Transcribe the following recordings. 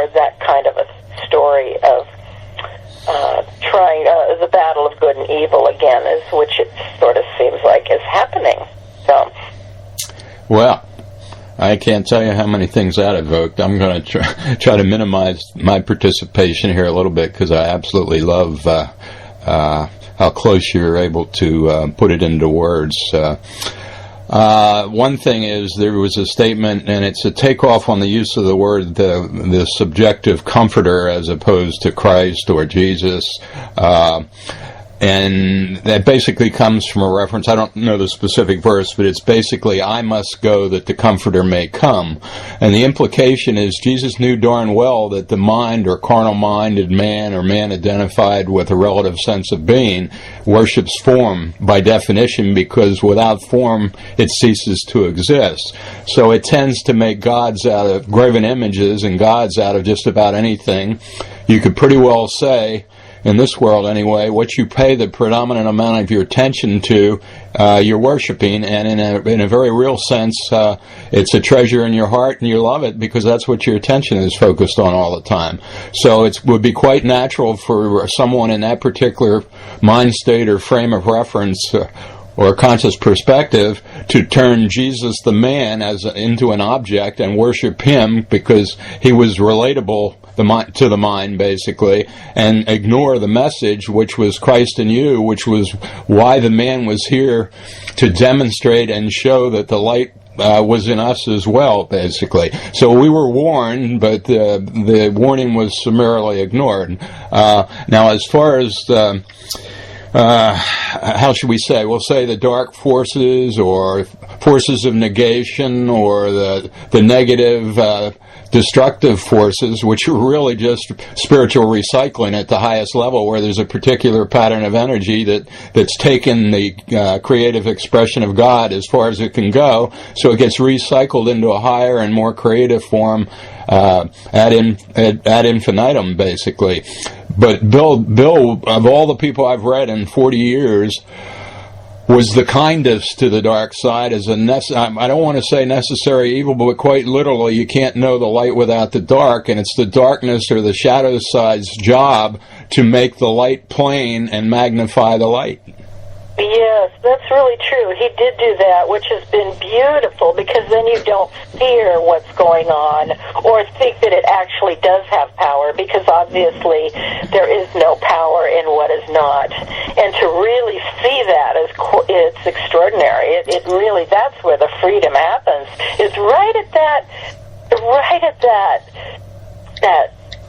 more that kind of a story of trying the battle of good and evil again, which it sort of seems like is happening. So, well, I can't tell you how many things that evoked. I'm going to try to minimize my participation here a little bit, because I absolutely love how close you're able to put it into words. One thing is, there was a statement, and it's a takeoff on the use of the word the subjective comforter as opposed to Christ or Jesus. And that basically comes from a reference, I don't know the specific verse, but it's basically, I must go that the Comforter may come. And the implication is, Jesus knew darn well that the mind or carnal-minded man, or man identified with a relative sense of being, worships form by definition, because without form it ceases to exist. So it tends to make gods out of graven images and gods out of just about anything. You could pretty well say, in this world anyway, what you pay the predominant amount of your attention to, you're worshiping, and in a very real sense, it's a treasure in your heart, and you love it because that's what your attention is focused on all the time. So it would be quite natural for someone in that particular mind state or frame of reference or conscious perspective to turn Jesus the man into an object and worship him because he was relatable to the mind, basically, and ignore the message, which was Christ in you, which was why the man was here, to demonstrate and show that the light was in us as well, basically. So we were warned, but the warning was summarily ignored. Now, as far as how should we say? We'll say the dark forces, or forces of negation, or the negative destructive forces, which are really just spiritual recycling at the highest level, where there's a particular pattern of energy that's taken the creative expression of God as far as it can go, so it gets recycled into a higher and more creative form ad infinitum, basically. But Bill, of all the people I've read in 40 years, was the kindest to the dark side. As I don't want to say necessary evil, but quite literally, you can't know the light without the dark, and it's the darkness or the shadow side's job to make the light plain and magnify the light. Yes, that's really true. He did do that, which has been beautiful, because then you don't fear what's going on or think that it actually does have power, because obviously there is no power in what is not. And to really see that it's extraordinary. It really, that's where the freedom happens. It's right at that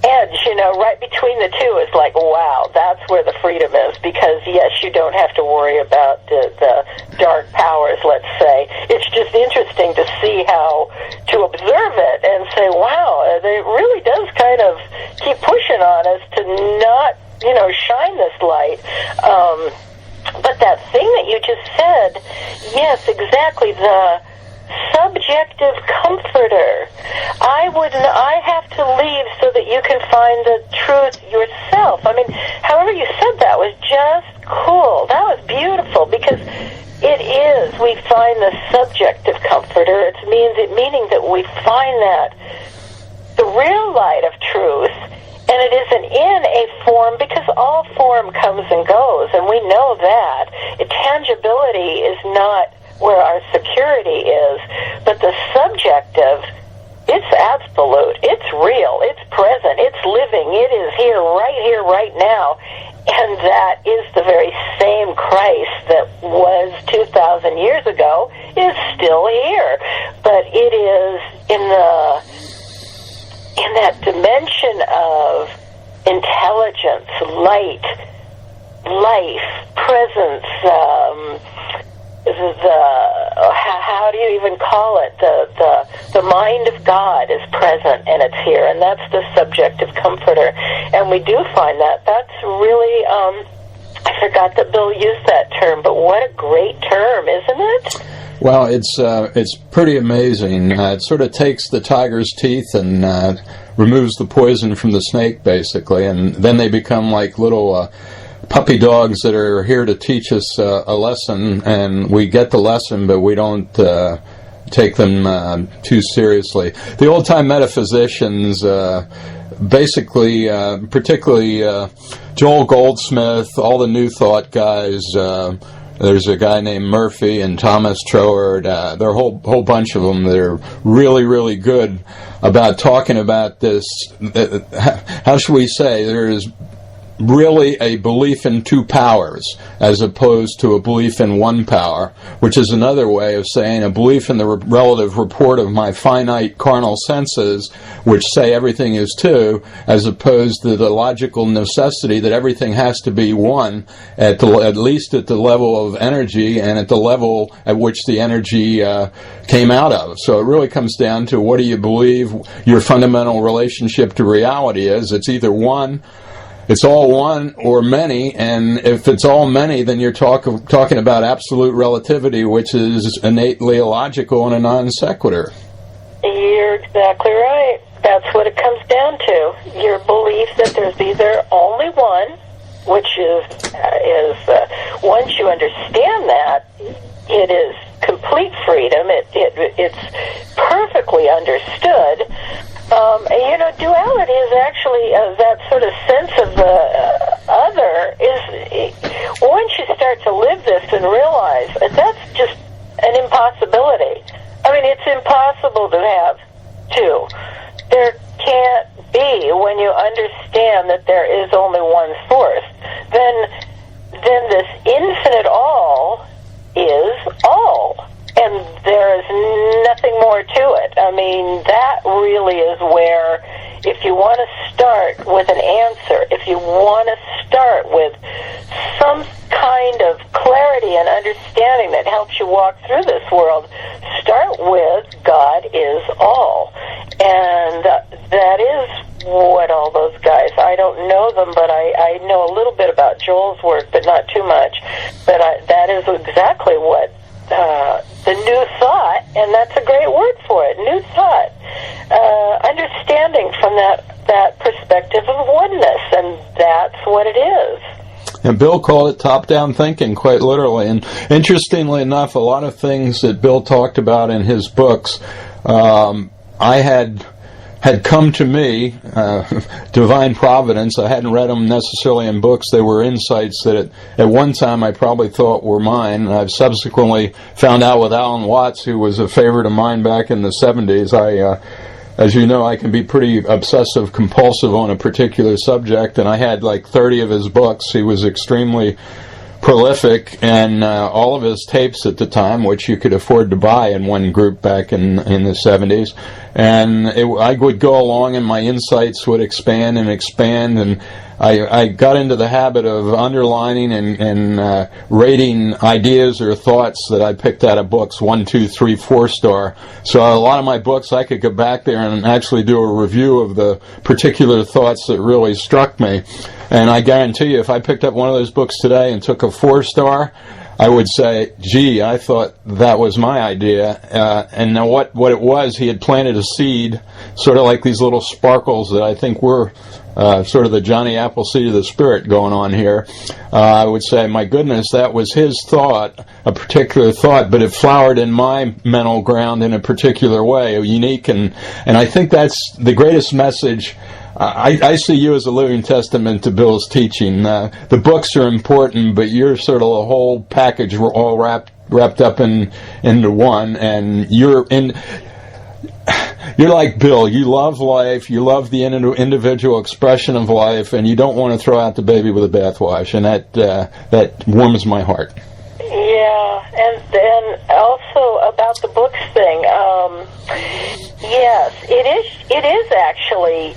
edge, right between the two is like, wow, that's where the freedom is, because yes, you don't have to worry about the dark powers, let's say. It's just interesting to see to observe it and say, wow, it really does kind of keep pushing on us to not, shine this light. But that thing that you just said, yes, exactly, the subjective comforter. I have to leave so that you can find the truth yourself. I mean, however you said that was just cool. That was beautiful, because it is. We find the subjective comforter. Meaning that we find that the real light of truth, and it isn't in a form, because all form comes and goes, and we know that. Tangibility is not where our security is, but the subjective, it's absolute, it's real, it's present, it's living, it is here, right now, and that is the very same Christ that was 2,000 years ago, is still here, but it is in that dimension of intelligence, light, life, presence, how do you even call it? The mind of God is present, and it's here, and that's the subjective comforter. And we do find that. That's really, I forgot that Bill used that term, but what a great term, isn't it? Well, it's pretty amazing. It sort of takes the tiger's teeth and removes the poison from the snake, basically, and then they become like little puppy dogs that are here to teach us a lesson, and we get the lesson, but we don't take them too seriously. The old-time metaphysicians, basically, particularly Joel Goldsmith, all the New Thought guys. There's a guy named Murphy and Thomas Troward. There are a whole bunch of them that are really, really good about talking about this. How should we say? There is really a belief in two powers as opposed to a belief in one power, which is another way of saying a belief in the relative report of my finite carnal senses, which say everything is two, as opposed to the logical necessity that everything has to be one, at least at the level of energy and at the level at which the energy came out of. So it really comes down to, what do you believe your fundamental relationship to reality is? It's either one, it's all one, or many, and if it's all many, then you're talking about absolute relativity, which is innately illogical and a non sequitur. You're exactly right. That's what it comes down to. Your belief that there's either only one, which is once you understand that, it is complete freedom. It's perfectly understood. Duality is actually that sort of sense of the other is, once you start to live this and realize that's just an impossibility. I mean, it's impossible to have two. There can't be, when you understand that there is only one source. Then this infinite all is all. And there is nothing more to it. I mean, that really is where, if you want to start with an answer, if you want to start with some kind of clarity and understanding that helps you walk through this world, start with God is all. And that is what all those guys, I don't know them, but I know a little bit about Joel's work, but not too much. But that is exactly what the new thought, and that's a great word for it, new thought, understanding from that perspective of oneness, and that's what it is. And Bill called it top-down thinking, quite literally. And interestingly enough, a lot of things that Bill talked about in his books, I had come to me, divine providence. I hadn't read them necessarily in books. They were insights that at one time I probably thought were mine. And I've subsequently found out with Alan Watts, who was a favorite of mine back in the 70s. As you know, I can be pretty obsessive compulsive on a particular subject, and I had like 30 of his books. He was extremely prolific, and all of his tapes at the time, which you could afford to buy in one group back in the 70s. And I would go along and my insights would expand, and I got into the habit of underlining and rating ideas or thoughts that I picked out of books, 1, 2, 3, 4 star. So a lot of my books, I could go back there and actually do a review of the particular thoughts that really struck me. And I guarantee you, if I picked up one of those books today and took a 4 star, I would say, gee, I thought that was my idea. And now what it was, he had planted a seed, sort of like these little sparkles that I think were sort of the Johnny Appleseed of the spirit going on here. I would say, my goodness, that was his thought, a particular thought, but it flowered in my mental ground in a particular way, unique. And I think that's the greatest message. I see you as a living testament to Bill's teaching. The books are important, but you're sort of a whole package. We're all wrapped up into one, and you're like Bill. You love life. You love the individual expression of life, and you don't want to throw out the baby with the bathwash, and that warms my heart. Yeah, and also about the books thing. Yes, it is actually.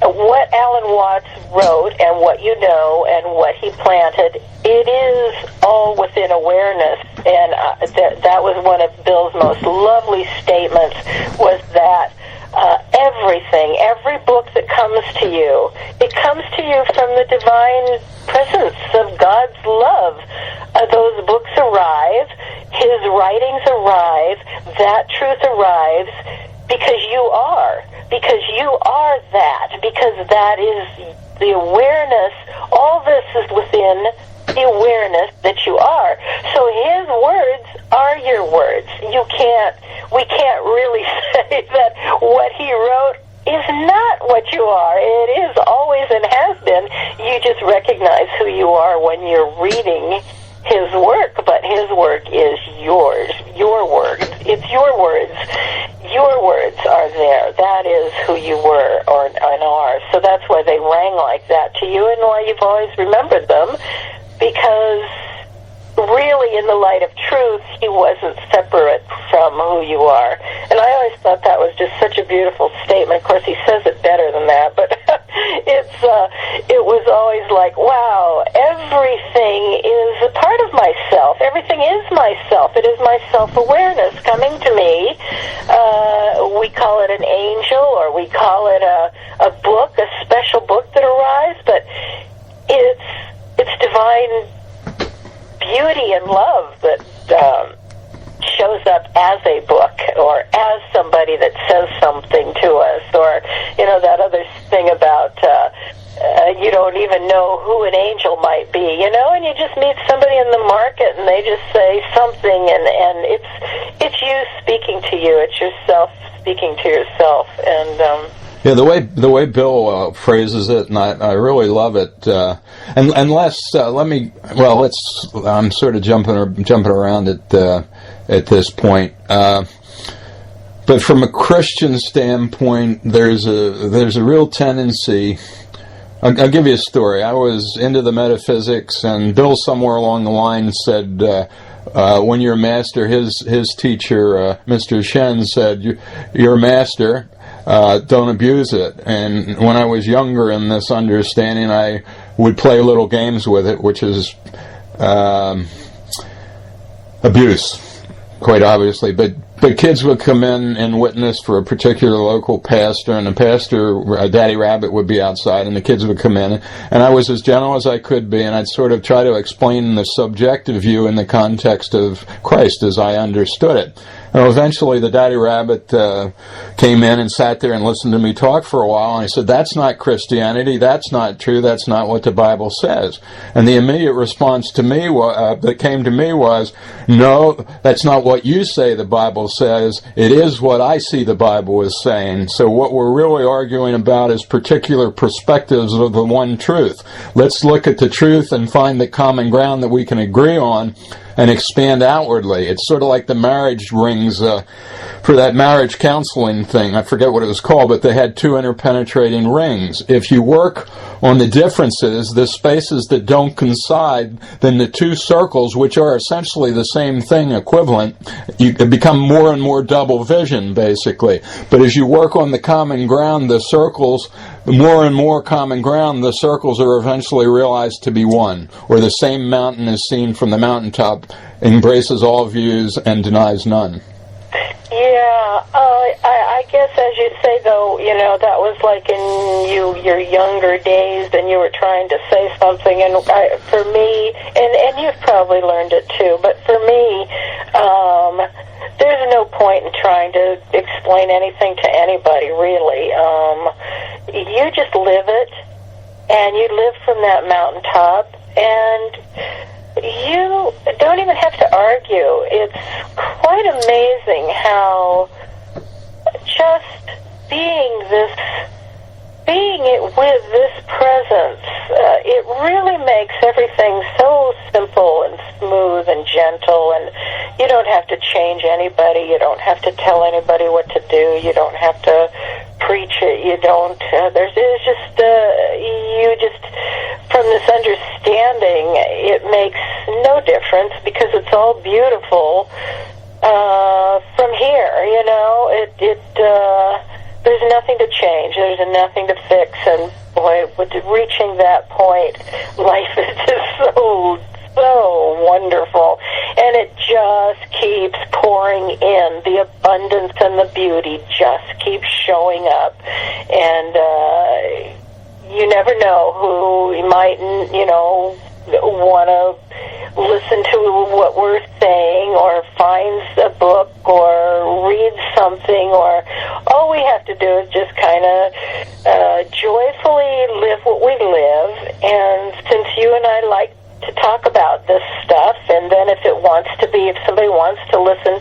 What Alan Watts wrote and what you know and what he planted, it is all within awareness. And that was one of Bill's most lovely statements, was that everything, every book that comes to you, it comes to you from the divine presence of God's love. Those books arrive, his writings arrive, that truth arrives because you are that, because that is the awareness. All this is within the awareness that you are. So his words are your words. We can't really say that what he wrote is not what you are. It is always and has been. You just recognize who you are when you're reading his work, but his work is yours, your words. It's your words. Your words are there. That is who you were and are. So that's why they rang like that to you and why you've always remembered them, because really, in the light of truth, he wasn't separate from who you are. And I always thought that was just such a beautiful statement. Of course, he says it better than that, but it was always like, wow, everything is a part of myself. Everything is myself. It is my self-awareness coming to me. We call it an angel, or we call it a book, a special book that arrives, but it's divine beauty and love that shows up as a book, or as somebody that says something to us, or that other thing about you don't even know who an angel might be, and you just meet somebody in the market and they just say something, and it's you speaking to you, it's yourself speaking to yourself. And yeah, the way Bill phrases it, and I really love it. I'm sort of jumping around at this point. But from a Christian standpoint, there's a real tendency. I'll give you a story. I was into the metaphysics, and Bill somewhere along the line said, when you're a master, his teacher, Mr. Shen, said, "You're a master. Don't abuse it." And when I was younger in this understanding, I would play little games with it, which is abuse, quite obviously. But kids would come in and witness for a particular local pastor, and the pastor, Daddy Rabbit, would be outside, and the kids would come in, and I was as gentle as I could be, and I'd sort of try to explain the subjective view in the context of Christ as I understood it. And eventually the Daddy Rabbit came in and sat there and listened to me talk for a while, and I said, "That's not Christianity, that's not true, that's not what the Bible says." And the immediate response to me that came to me was, "No, that's not what you say the Bible says, it is what I see the Bible is saying. So what we're really arguing about is particular perspectives of the one truth. Let's look at the truth and find the common ground that we can agree on and expand outwardly." It's sort of like the marriage rings for that marriage counseling thing. I forget what it was called, but they had two interpenetrating rings. If you work on the differences, the spaces that don't coincide, then the two circles, which are essentially the same thing, equivalent, you become more and more double vision, basically. But as you work on the common ground, the circles, more and more common ground, the circles are eventually realized to be one, or the same mountain is seen from the mountaintop, embraces all views and denies none. Yeah, I guess as you say, though, that was like in your younger days, and you were trying to say something, and for me, and you've probably learned it too, but for me, there's no point in trying to explain anything to anybody, really. You just live it, and you live from that mountaintop, and you don't even have to argue. It's quite amazing how just being it with this presence, it really makes everything so simple and smooth and gentle, and you don't have to change anybody, you don't have to tell anybody what to do, you don't have to preach it, you don't, you just, from this understanding, it makes no difference, because it's all beautiful from here, there's nothing to change, there's nothing to fix, and boy, with reaching that point, life is just so wonderful, and it just keeps pouring in. The abundance and the beauty just keeps showing up, and you never know who might, want to listen to what we're saying, or finds a book, or reads something, or all we have to do is just kind of joyfully live what we live. And since you and I like to talk about this stuff, and then if somebody wants to listen